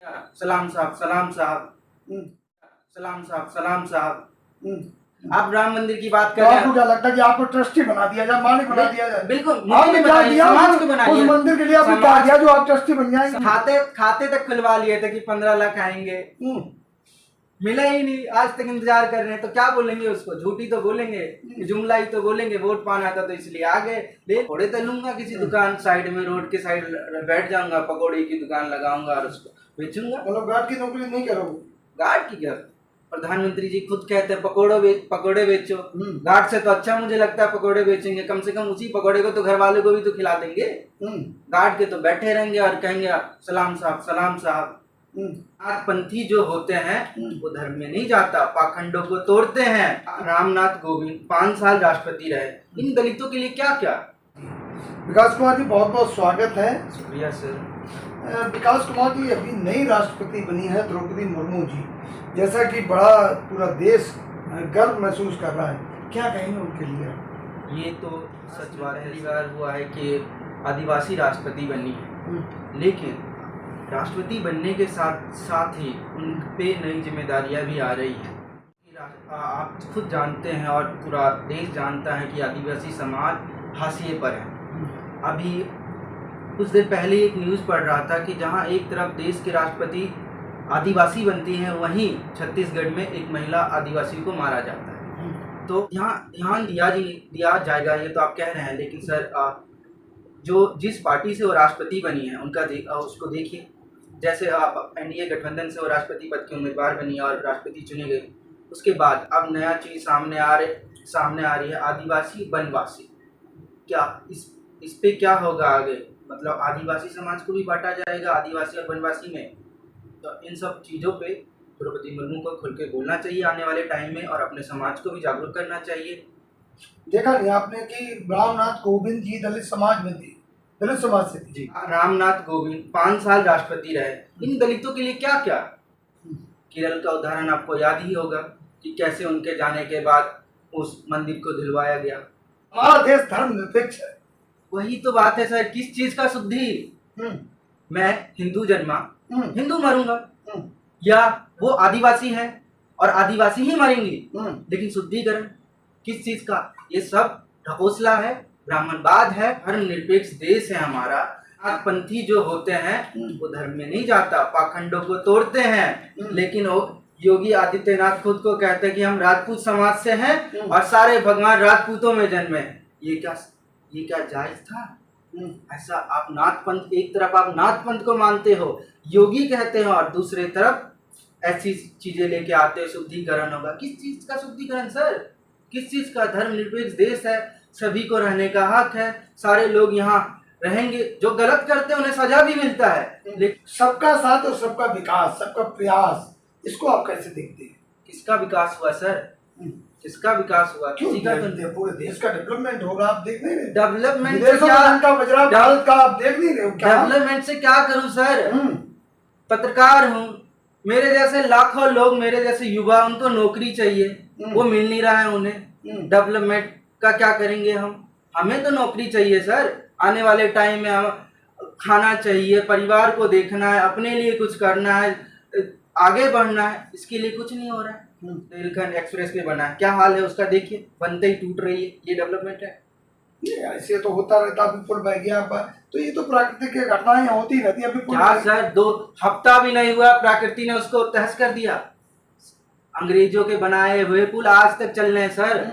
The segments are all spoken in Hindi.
सलाम साहब, सलाम साहब, सलाम साहब, सलाम साहब। आप राम मंदिर की बात कर तो रहे आपको हैं। क्या लगता है कि आपको ट्रस्टी बना दिया जाए, मालिक बना दिया जाए? बिल्कुल, मुझे आपने नहीं क्या बताइए, दिया समाज को उस बनाइए। मंदिर के लिए? आपने क्या समाज- दिया जो आप ट्रस्टी बन जाएंगे? खाते तक खुलवा लिए थे कि 15 लाख आएंगे, मिला ही नहीं। आज तक इंतजार कर रहे हैं, तो क्या बोलेंगे उसको? झूठी तो बोलेंगे, जुमला ही तो बोलेंगे। वोट पाना था तो इसलिए आ गए। ले पकौड़े तलूंगा किसी दुकान साइड में, रोड के साइड बैठ जाऊंगा, पकौड़े की दुकान लगाऊंगा और उसको बेचूंगा। मतलब गार्ड की नौकरी नहीं करोगे? गार्ड की क्या? प्रधानमंत्री जी खुद कहते हैं पकौड़े बेचो। गार्ड से तो अच्छा मुझे लगता है पकौड़े बेचेंगे। कम से कम उसी पकौड़े को तो घर वालों को भी तो खिला देंगे। गार्ड के तो बैठे रहेंगे और कहेंगे सलाम साहब, सलाम साहब। नाथपंथी जो होते हैं वो धर्म में नहीं जाता, पाखंडों को तोड़ते हैं। रामनाथ कोविंद 5 साल राष्ट्रपति रहे, इन दलितों के लिए क्या क्या? विकास कुमार जी, बहुत बहुत स्वागत है। शुक्रिया सर। विकास कुमार जी, अभी नई राष्ट्रपति बनी है द्रौपदी मुर्मू जी, जैसा कि बड़ा पूरा देश गर्व महसूस कर रहा है, क्या कहेंगे उनके लिए? ये तो सच बात पहली बार हुआ है कि आदिवासी राष्ट्रपति बनी है, लेकिन राष्ट्रपति बनने के साथ साथ ही उन पे नई जिम्मेदारियां भी आ रही हैं। आप खुद जानते हैं और पूरा देश जानता है कि आदिवासी समाज हाशिए पर है। अभी कुछ देर पहले एक न्यूज़ पढ़ रहा था कि जहां एक तरफ देश के राष्ट्रपति आदिवासी बनती हैं, वहीं छत्तीसगढ़ में एक महिला आदिवासी को मारा जाता है। तो यहाँ ध्यान दिया जाएगा, ये तो आप कह रहे हैं, लेकिन सर जो जिस पार्टी से वो राष्ट्रपति बनी है उनका उसको देखिए। जैसे आप एनडीए गठबंधन से वो राष्ट्रपति पद की उम्मीदवार बनी और राष्ट्रपति चुनी गई, उसके बाद अब नया चीज़ सामने आ रही है, आदिवासी वनवासी। क्या इस पे क्या होगा आगे? मतलब आदिवासी समाज को भी बांटा जाएगा आदिवासी और वनवासी में। तो इन सब चीज़ों पे द्रौपदी मुर्मू को खुल के बोलना चाहिए आने वाले टाइम में, और अपने समाज को भी जागरूक करना चाहिए। देखा नहीं आपने कि रामनाथ कोविंद जी दलित समाज में थी, दलित समाज से थी जी। रामनाथ कोविंद 5 साल राष्ट्रपति रहे, इन दलितों के लिए क्या क्या? केरल का उदाहरण आपको याद ही होगा कि कैसे उनके जाने के बाद उस मंदिर को धुलवाया गया। हमारा देश धर्मनिरपेक्ष है। वही तो बात है सर, किस चीज का शुद्धि? मैं हिंदू जन्मा, हिंदू मरूंगा, या वो आदिवासी है और आदिवासी ही मरेंगे, लेकिन शुद्धिकरण किस चीज का? ये सब ढकोसला है, ब्राह्मणवाद है। धर्मनिरपेक्ष देश है हमारा। नाथपंथी जो होते हैं वो धर्म में नहीं जाता, पाखंडों को तोड़ते हैं। लेकिन योगी आदित्यनाथ खुद को कहते हैं कि हम राजपूत समाज से हैं और सारे भगवान राजपूतों में जन्मे। ये क्या जायज था? ऐसा आप नाथपंथ, एक तरफ आप नाथपंथ को मानते हो, योगी कहते हो, और दूसरे तरफ ऐसी चीजें लेके आते हो शुद्धिकरण होगा। किस चीज का शुद्धिकरण सर? किस चीज का? धर्मनिरपेक्ष देश है, सभी को रहने का हक है, सारे लोग यहाँ रहेंगे। जो गलत करते हैं उन्हें सजा भी मिलता है, लेकिन सबका साथ और सबका विकास, सबका प्रयास, इसको आप कैसे देखते हैं? किसका विकास हुआ सर? किसका विकास हुआ? किसी का तो पूरे देश का डेवलपमेंट होगा, आप देख नहीं रहे? डेवलपमेंट से विदेशों क्या? में का बजरा भारत का आप देख नहीं रहे हो क्या? डेवलपमेंट से क्या करूं सर? पत्रकार हूं, मेरे जैसे लाखों लोग, मेरे जैसे युवा, उनको नौकरी चाहिए, वो मिल नहीं रहा है उन्हें। डेवलपमेंट का क्या करेंगे हम? हमें तो नौकरी चाहिए सर। आने वाले टाइम में हम खाना चाहिए, परिवार को देखना है, अपने लिए कुछ करना है, आगे बढ़ना है। इसके लिए कुछ नहीं हो रहा है। रेलखंड एक्सप्रेस वे बना है, क्या हाल है उसका देखिए, बनते ही टूट रही है। ये डेवलपमेंट है? ऐसे तो होता रहता। अभी पुल बह गया, तो ये तो प्राकृतिक घटनाएं होती रहती है। अभी क्या सर, 2 हफ्ता भी नहीं हुआ प्रकृति ने उसको तहस कर दिया। अंग्रेजों के बनाए हुए पुल आज तक चल रहे हैं सर।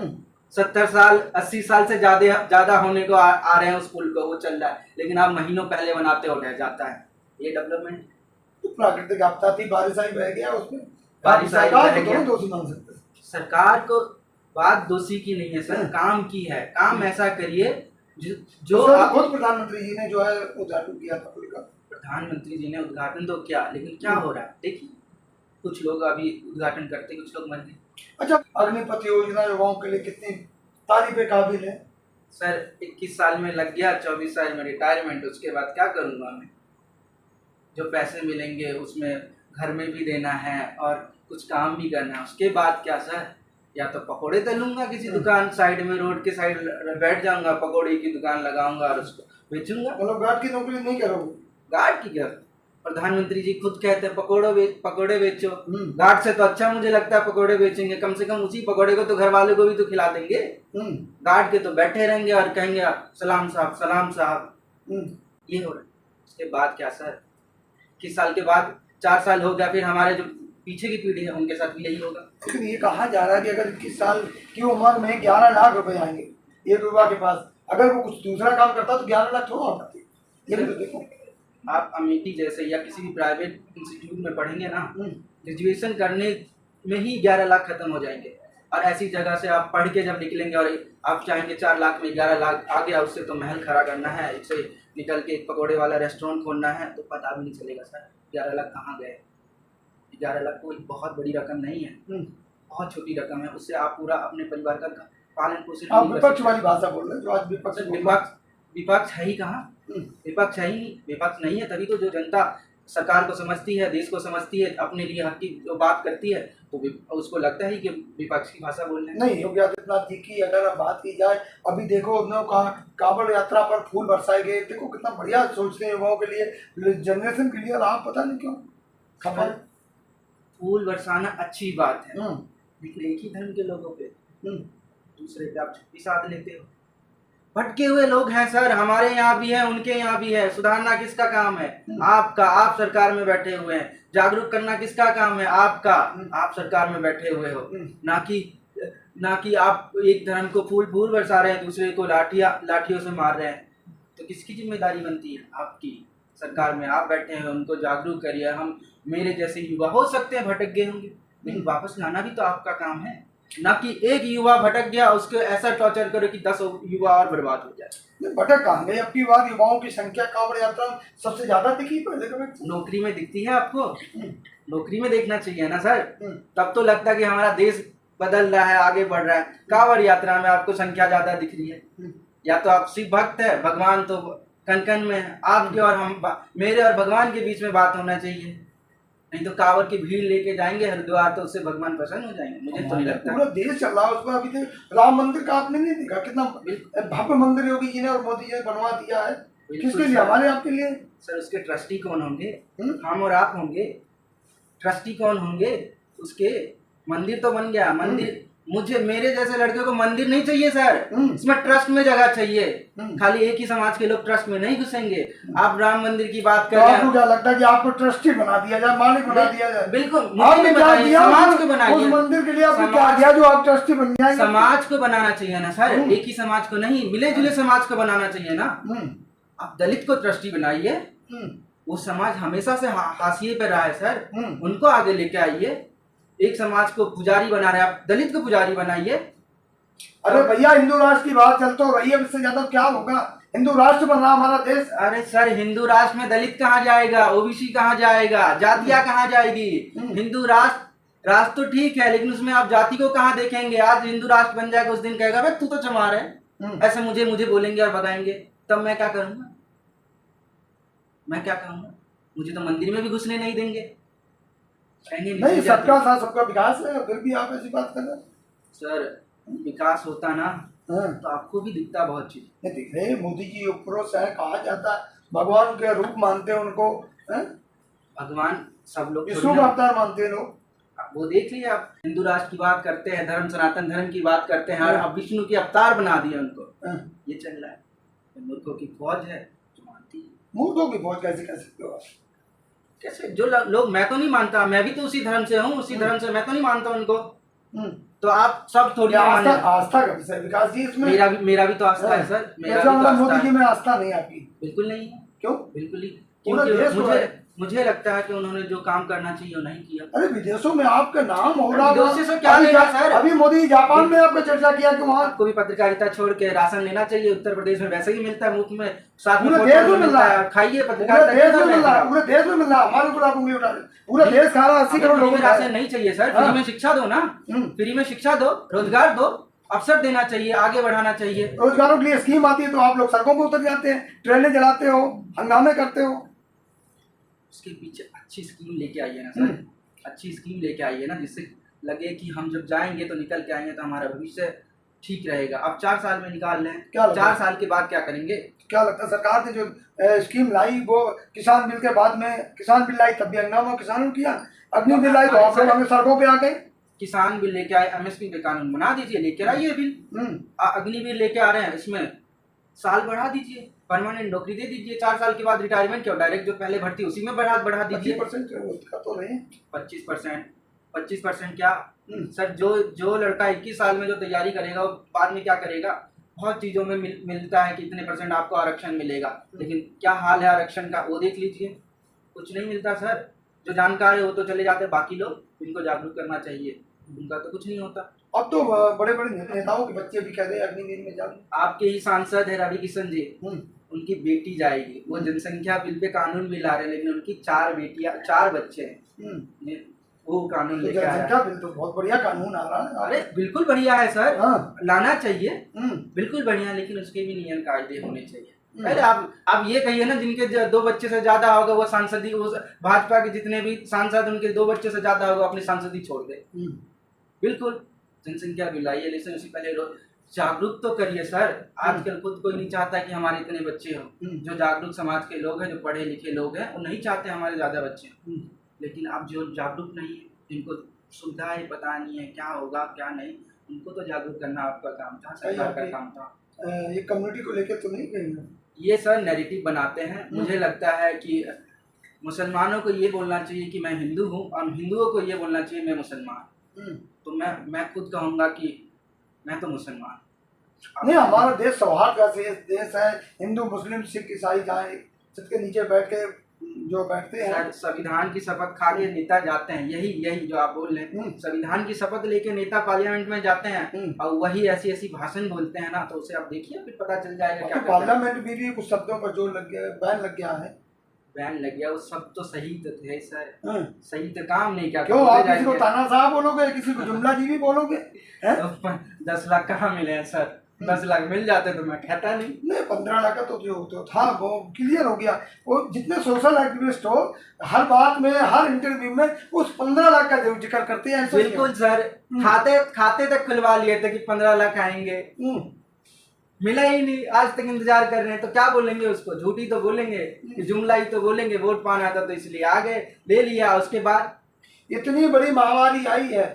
70 साल 80 साल से ज्यादा होने को आ रहे हैं उस पुल को, वो चल रहा है, लेकिन आप महीनों पहले बनाते हो रह जाता है। ये डेवलपमेंट? तो प्राकृतिक आपदा थी, बारिश आई बह गया, उसमें बारिश आई बह गया। दोषी मान सकते? सरकार को बात दोषी की नहीं है सर, काम की है। काम ऐसा करिए जो खुद प्रधानमंत्री जी ने जो है उद्घाटन किया था पुल का। प्रधानमंत्री जी ने उद्घाटन तो किया, लेकिन क्या हो रहा है देखिए। कुछ लोग अभी उद्घाटन करते, कुछ लोग मर गए। अच्छा, अग्निपथ योजना युवाओं के लिए कितनी तारीफ काबिल है सर। 21 साल में लग गया, 24 साल में रिटायरमेंट, उसके बाद क्या करूँगा मैं? जो पैसे मिलेंगे उसमें घर में भी देना है और कुछ काम भी करना है, उसके बाद क्या सर? या तो पकौड़े तलूंगा किसी दुकान साइड में, रोड के साइड बैठ जाऊंगा, पकौड़े की दुकान लगाऊंगा और उसको बेचूंगा। मतलब गार्ड की नौकरी नहीं करोगे? गार्ड की क्या? प्रधानमंत्री जी खुद कहते हैं पकोड़े बेचो। घाट से तो अच्छा मुझे लगता है पकोड़े बेचेंगे, कम से कम उसी पकोड़े को तो घर वालों को भी तो खिला देंगे। घाट के तो बैठे रहेंगे और कहेंगे सलाम साहब सलाम साहब। ये हो रहा है। उसके बाद क्या सर, किस साल के बाद 4 साल हो गया, फिर हमारे जो पीछे की पीढ़ी है उनके साथ भी यही होगा। लेकिन ये कहा जा रहा है कि अगर 21 साल की उम्र में 11 लाख रुपए आएंगे एक युवा के पास, अगर वो कुछ दूसरा काम करता तो 11 लाख थोड़ा होता। ये भी तो देखो, आप अमेठी जैसे या किसी भी प्राइवेट इंस्टीट्यूट में पढ़ेंगे ना, ग्रेजुएशन करने में ही 11 लाख खत्म हो जाएंगे। और ऐसी जगह से आप पढ़ के जब निकलेंगे और आप चाहेंगे 4 लाख में 11 लाख आ गया, उससे तो महल खड़ा करना है, इससे निकल के एक पकौड़े वाला रेस्टोरेंट खोलना है, तो पता भी नहीं चलेगा सर 11 लाख कहाँ गए। 11 लाख कोई बहुत बड़ी रकम नहीं है, बहुत छोटी रकम है, उससे आप पूरा अपने परिवार का पालन पोषण। आप विपक्ष वाली भाषा बोल रहे हैं, जो आज विपक्ष है ही कहाँ, विपक्ष है ही, विपक्ष नहीं है। तभी तो जो जनता सरकार को समझती है, देश को समझती है, अपने लिए हक की जो बात करती है, तो उसको लगता है कि विपक्ष की भाषा बोल रहे हैं। नहीं, योगी आदित्यनाथ जी की अगर अब बात की जाए, अभी देखो कांवड़ यात्रा पर फूल बरसाए गए, देखो कितना बढ़िया सोचते हैं युवाओं के लिए, जनरेशन के लिए। आप पता नहीं क्यों खबर फूल बरसाना अच्छी बात है, लेकिन एक ही धर्म के लोगों पे दूसरे पे आप छुट्टी साध लेते हो। भटके हुए लोग हैं सर, हमारे यहाँ भी है, उनके यहाँ भी है। सुधारना किसका काम है? आपका। आप सरकार में बैठे हुए हैं। जागरूक करना किसका काम है? आपका। आप सरकार में बैठे हुए हो, ना कि आप एक धर्म को फूल बरसा रहे हैं, दूसरे को लाठियों से मार रहे हैं। तो किसकी जिम्मेदारी बनती है? आपकी। सरकार में आप बैठे हैं, उनको जागरूक करिए। हम मेरे जैसे युवा हो सकते हैं भटक गए होंगे, लेकिन वापस लाना भी तो आपका काम है, ना कि एक युवा भटक गया उसको ऐसा टॉर्चर करो कि 10 युवा और बर्बाद हो जाए। भटक कहाँ गए? अब की बार युवाओं की संख्या कांवड़ यात्रा सबसे ज्यादा दिखी पहले कभी। नौकरी में दिखती है आपको, नौकरी में देखना चाहिए ना सर। तब तो लगता है कि हमारा देश बदल रहा है, आगे बढ़ रहा है। कांवड़ यात्रा में आपको संख्या ज्यादा दिख रही है। या तो आप शिव भक्त है, भगवान तो कन में है। आपके और मेरे और भगवान के बीच में बात होना चाहिए, नहीं तो कांवड़ की भीड़ लेके जाएंगे हरिद्वार, तो उससे भगवान प्रसन्न हो जाएंगे। मुझे तो नहीं लगता। पूरा देश चल रहा है उसमें। अभी तक राम मंदिर का आपने नहीं देखा, कितना भव्य मंदिर योगी जी ने और मोदी जी ने बनवा दिया है। किसके लिए? हमारे आपके लिए। सर उसके ट्रस्टी कौन होंगे? हम और आप होंगे। ट्रस्टी कौन होंगे उसके? मंदिर तो बन गया। मंदिर मेरे जैसे लड़के को मंदिर नहीं चाहिए सर, इसमें ट्रस्ट में जगह चाहिए। खाली एक ही समाज के लोग ट्रस्ट में नहीं घुसेंगे। आप राम मंदिर की बात कर रहे हैं, आपको क्या लगता है कि आपको ट्रस्टी बना दिया जाए, मालिक बना दिया जाए? बिल्कुल। आपने क्या दिया समाज को बनाइए। उस मंदिर के लिए आपने क्या दिया जो आप ट्रस्टी बन जाएंगे? समाज को बनाना चाहिए ना सर, एक ही समाज को नहीं, मिले जुले समाज को बनाना चाहिए ना। आप दलित को ट्रस्टी बनाइए, वो समाज हमेशा से हाशिए पे रहा है सर, उनको आगे लेके आइए। एक समाज को पुजारी बना रहे हैं आप, दलित को पुजारी बनाइए। अरे भैया, हिंदू राष्ट्र की बात चल तो रही है, इससे ज्यादा क्या होगा? हिंदू राष्ट्र बन रहा हमारा देश। अरे सर, हिंदू राष्ट्र में दलित कहाँ जाएगा, ओबीसी कहाँ जाएगा, जातियां कहाँ जाएगी? हिंदू राष्ट्र तो ठीक है, लेकिन उसमें आप जाति को कहाँ देखेंगे? आज हिंदू राष्ट्र बन जाएगा, उस दिन कहेगा भाई तू तो चमार है, ऐसे मुझे बोलेंगे और भगाएंगे, तब मैं क्या करूंगा? मैं क्या करूंगा? मुझे तो मंदिर में भी घुसने नहीं देंगे। नहीं, सबका साथ सबका विकास है, फिर भी आप ऐसी बात कर रहे हैं। सर विकास होता ना तो आपको भी दिखता बहुत चीज। नहीं दिख रहे, मोदी जी उपरोस है, कहा जाता है भगवान के रूप मानते हैं उनको। भगवान सब लोग विष्णु का अवतार मानते हैं लोग। वो देख लिया आप, हिंदू राष्ट्र की बात करते हैं, धर्म सनातन धर्म की बात करते हैं, अब विष्णु के अवतार बना दिए उनको। ये चल रहा है। मूर्खों की फौज है जो मानती है। मूर्खों की फौज कैसे कह सकते हो? कैसे? जो लोग, मैं तो नहीं मानता, मैं भी तो उसी धर्म से हूँ, उसी धर्म से, मैं तो नहीं मानता उनको। तो आप सब थोड़ी आस्था का विषय विकास जी इसमें। मेरा भी तो आस्था है सर। मेरा भी तो मोदी जी में आस्था नहीं आपकी? बिल्कुल नहीं है। क्यों? बिल्कुल ही। क्योंकि मुझे लगता है कि उन्होंने जो काम करना चाहिए वो नहीं किया। अरे विदेशों में आपका नाम हो रहा विदेशों से क्या लेगा सर? अभी मोदी जापान में आपने चर्चा किया कि वहाँ आपको भी पत्रकारिता छोड़ के राशन लेना चाहिए। उत्तर प्रदेश में वैसे ही मिलता है मुफ्त में, साथ में देश में मिल रहा है। खाइए, पत्रकारिता देश में मिल रहा है, पूरे देश में मिल रहा है। हमारे ऊपर आप उंगली उठा रहे, पूरा देश खा रहा है। 80 करोड़ लोगों को राशन नहीं चाहिए सर, फ्री में शिक्षा दो ना, फ्री में शिक्षा दो, रोजगार दो, अवसर देना चाहिए, आगे बढ़ाना चाहिए। रोजगारों के लिए स्कीम आती है तो आप लोग सड़कों पर उतर जाते हैं, ट्रेनें जलाते हो, हंगामे करते हो। उसके पीछे अच्छी स्कीम लेके आइए ना सर, अच्छी स्कीम लेके आइए ना, जिससे लगे कि हम जब जाएंगे तो निकल के आएंगे तो हमारा भविष्य ठीक रहेगा। अब 4 साल में निकाल लें, क्या लगता 4 है? साल के बाद क्या करेंगे? क्या लगता है सरकार ने जो स्कीम लाई वो किसान बिल के बाद में किसान बिल लाई तब भी हंगामा किसानों ने किया, अग्नि बिल आई तो आप लोग हमें सड़कों पे आ गए। किसान बिल लेके आए, एमएसपी पे कानून बना दीजिए, लेके आइए बिल। अग्नि बिल लेके आ रहे हैं, इसमें साल बढ़ा दीजिए, परमानेंट नौकरी दे दीजिए, 4 साल के बाद रिटायरमेंट क्यों, डायरेक्ट जो पहले भर्ती उसी में बढ़ा दीजिए। 25% का तो नहीं, 25% क्या सर, जो लड़का 21 साल में जो तैयारी करेगा वो बाद में क्या करेगा? बहुत चीज़ों में मिलता है कि इतने % आपको आरक्षण मिलेगा, लेकिन क्या हाल है आरक्षण का वो देख लीजिए, कुछ नहीं मिलता सर। जो जानकार है वो तो चले जाते, बाकी लोग इनको जागरूक करना चाहिए, उनका तो कुछ नहीं होता। अब तो बड़े बड़े नेताओं के बच्चे भी कह रहे हैं अग्निवीर में जाओ। आपके ही सांसद है रवि किशन जी, उनकी बेटी जाएगी, वो जनसंख्या बिल पे कानून भी ला रहे हैं, लेकिन उनकी 4 बच्चे हैं, वो कानून तो लेके आया है। जनसंख्या बिल तो बहुत बढ़िया कानून आ रहा है। अरे बिल्कुल बढ़िया है सर, हाँ। लाना चाहिए, बिल्कुल बढ़िया, लेकिन उसके भी नियम कायदे होने चाहिए। पहले आप ये कहिए ना, जिनके 2 बच्चे से ज्यादा होगा वो सांसद ही, वो भाजपा के जितने भी सांसद उनके 2 बच्चे से ज्यादा होगा, अपनी सांसद ही छोड़ दे। बिल्कुल जनसंख्या बिल आइए, लेकिन उससे पहले जागरूक तो करिए सर। आजकल खुद कोई नहीं चाहता कि हमारे इतने बच्चे हों। जो जागरूक समाज के लोग हैं, जो पढ़े लिखे लोग हैं, वो नहीं चाहते हमारे ज्यादा बच्चे हों। लेकिन अब जो जागरूक नहीं है, जिनको सुविधाएं पता नहीं है क्या होगा क्या नहीं, उनको तो जागरूक करना आपका काम था, सरकार का काम था। ये कम्युनिटी को लेकर तो नहीं कहीं ये सर नैरेटिव बनाते हैं। मुझे लगता है कि मुसलमानों को ये बोलना चाहिए कि मैं हिंदू हूँ, और हिंदुओं को ये बोलना चाहिए मैं मुसलमान। तो मैं खुद कहूँगा कि मैं तो मुसलमान। नहीं, हमारा देश सौहार्द का देश है, हिंदू मुस्लिम सिख ईसाई जाए छत के नीचे बैठ के जो बैठते हैं। संविधान की शपथ खा के नेता जाते हैं, यही जो आप बोल रहे हैं, संविधान की शपथ लेके नेता पार्लियामेंट में जाते हैं और वही ऐसी भाषण बोलते हैं ना, तो उसे आप देखिए, फिर पता चल जाएगा क्या। पार्लियामेंट में भी कुछ शब्दों पर जोर लग गया, बैन लग गया, वो सब तो सही तो थे सर, सही तो काम नहीं क्या। क्यों आप किसी को ताना साहब बोलोगे, किसी को जुमला जी भी बोलोगे? 10 लाख कहाँ मिले हैं सर? 10 लाख मिल जाते तो मैं कहता नहीं। 15 लाख का तो था, वो क्लियर हो गया। वो जितने सोशल एक्टिविस्ट हो, हर बात में हर इंटरव्यू में उस 15 लाख का जरूर जिक्र करते हैं। बिल्कुल सर, खाते तक खुलवा लिए थे कि 15 लाख आएंगे, मिला ही नहीं, आज तक इंतजार कर रहे हैं। तो क्या बोलेंगे उसको? झूठी तो बोलेंगे, जुमला ही तो बोलेंगे, वोट पाना था तो इसलिए आ गए, ले लिया। उसके बाद इतनी बड़ी महामारी आई है,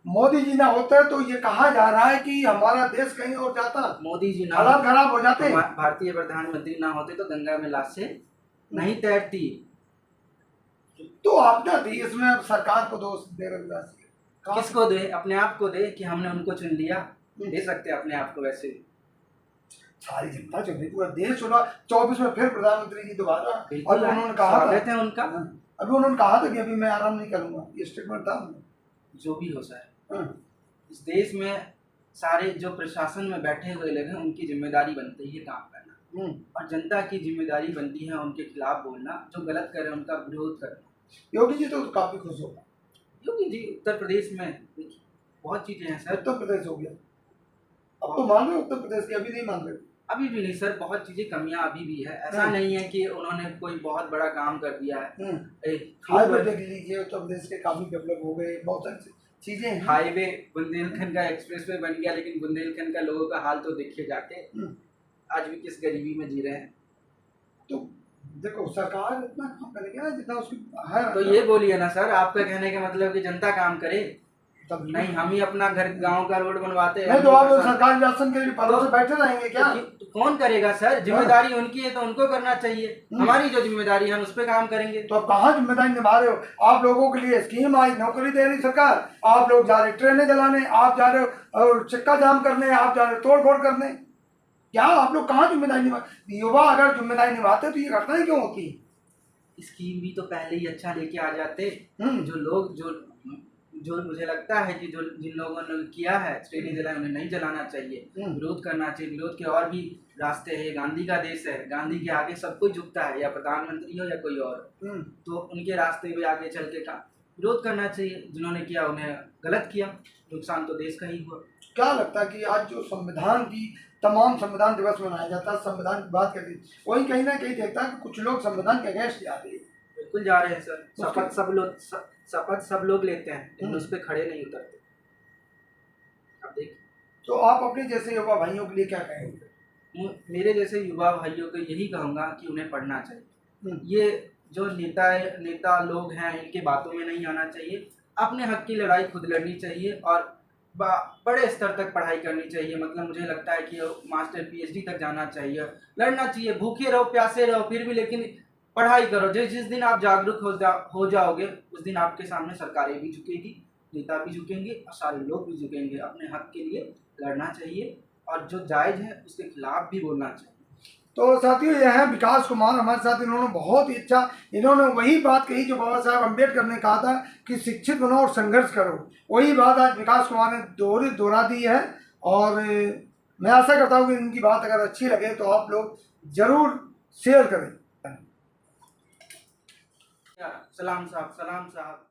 मोदी जी ना होते तो ये कहा जा रहा है कि हमारा देश कहीं और जाता, मोदी जी ना हालात खराब हो जाते। भारतीय प्रधानमंत्री ना होते तो गंगा में लाशें नहीं तैरती। तो आपने दी इसमें सरकार को दोष दे रहे, किसको दे? अपने आप को दे कि हमने उनको चुन लिया, दे सकते अपने आप को। वैसे सारी जनता चुन रही, पूरा देश चुना, 24 में फिर प्रधानमंत्री जी दोबारा। और उन्होंने कहा था उनका, अभी उन्होंने कहा था कि अभी मैं आराम नहीं करूंगा, ये स्टेटमेंट था। जो भी हो सर, इस देश में सारे जो प्रशासन में बैठे हुए लोग हैं, उनकी जिम्मेदारी बनती है काम करना, और जनता की जिम्मेदारी बनती है उनके खिलाफ बोलना, जो गलत कर रहे हैं उनका विरोध करना। योगी जी तो काफी खुश होगा। योगी जी उत्तर प्रदेश में बहुत चीजें हैं सर। उत्तर प्रदेश हो गया, अब तो मान रहे उत्तर प्रदेश की, अभी नहीं मान रहे? अभी भी नहीं सर, बहुत चीजें कमियां अभी भी है। ऐसा नहीं है कि उन्होंने कोई बहुत बड़ा काम कर दिया है। हाईवे देख लीजिए, उत्तर प्रदेश के काफी डेवलप हो गए, बहुत सारी चीजें। हाईवे, बुंदेलखंड का एक्सप्रेस वे बन गया, लेकिन बुंदेलखंड का लोगों का हाल तो देखिए जाके, आज भी किस गरीबी में जी रहे हैं। तो देखो, सरकार इतना काम करेगी ना जितना उसकी है। तो ये बोलिए ना सर, आपका कहने का मतलब कि जनता काम करे, तब नहीं हम ही अपना घर गांव का रोड बनवाते हैं। नहीं तो आप सरकारी शासन के पदों से बैठे रहेंगे क्या? तो कौन करेगा सर? जिम्मेदारी उनकी है तो उनको करना चाहिए, हमारी जो जिम्मेदारी है हम उस पर काम करेंगे। तो आप कहाँ जिम्मेदारी निभा रहे हो? आप लोगों के लिए स्कीम आई, नौकरी दे रही सरकार, आप लोग जा रहे ट्रेनें जलाने, आप जा रहे हो और चक्का जाम करने, आप जा रहे तोड़ फोड़ करने। क्या आप लोग कहाँ जिम्मेदारी निभा? युवा अगर जिम्मेदारी निभाते तो ये घटनाएं क्यों होती? स्कीम भी तो पहले ही अच्छा लेके आ जाते। जो लोग जो मुझे लगता है कि जो जिन लोगों ने किया है ट्रेनें जलाए, उन्हें नहीं जलाना चाहिए, विरोध करना चाहिए। विरोध के और भी रास्ते हैं, गांधी का देश है, गांधी के आगे सब कुछ झुकता है, या प्रधानमंत्री हो या कोई और, तो उनके रास्ते पे आगे चल के का विरोध करना चाहिए। जिन्होंने किया उन्हें गलत किया, नुकसान तो देश का ही हुआ। क्या लगता है कि आज जो संविधान की तमाम संविधान दिवस मनाया जाता है, संविधान की बात करती, वही कहीं ना कहीं देखता है कि कुछ लोग संविधान के अगेंस्ट जा रहे हैं? बिल्कुल जा रहे हैं सर, शपथ सब लोग लेते हैं, लेकिन उस पर खड़े नहीं उतरते। अब देखिए तो आप अपने जैसे युवा भाइयों के लिए क्या कहेंगे? मेरे जैसे युवा भाइयों को यही कहूँगा कि उन्हें पढ़ना चाहिए। ये जो नेता लोग हैं इनके बातों में नहीं आना चाहिए। अपने हक की लड़ाई खुद लड़नी चाहिए और बड़े स्तर तक पढ़ाई करनी चाहिए। मतलब मुझे लगता है कि मास्टर पीएचडी तक जाना चाहिए, लड़ना चाहिए, भूखे रहो प्यासे रहो फिर भी, लेकिन पढ़ाई करो। जिस दिन आप जागरूक हो जाओगे उस दिन आपके सामने सरकारें भी झुकेगी, नेता भी झुकेंगे और सारे लोग भी झुकेंगे। अपने हक के लिए लड़ना चाहिए और जो जायज़ है उसके खिलाफ भी बोलना चाहिए। तो साथियों, यह है विकास कुमार हमारे साथ। इन्होंने बहुत ही अच्छा, इन्होंने वही बात कही जो बाबा साहब अम्बेडकर ने कहा था कि शिक्षित बनो और संघर्ष करो। वही बात आज विकास कुमार ने दोहरा दी है। और मैं आशा करता हूँ कि इनकी बात अगर अच्छी लगे तो आप लोग जरूर शेयर करें। सलाम साहब, सलाम साहब।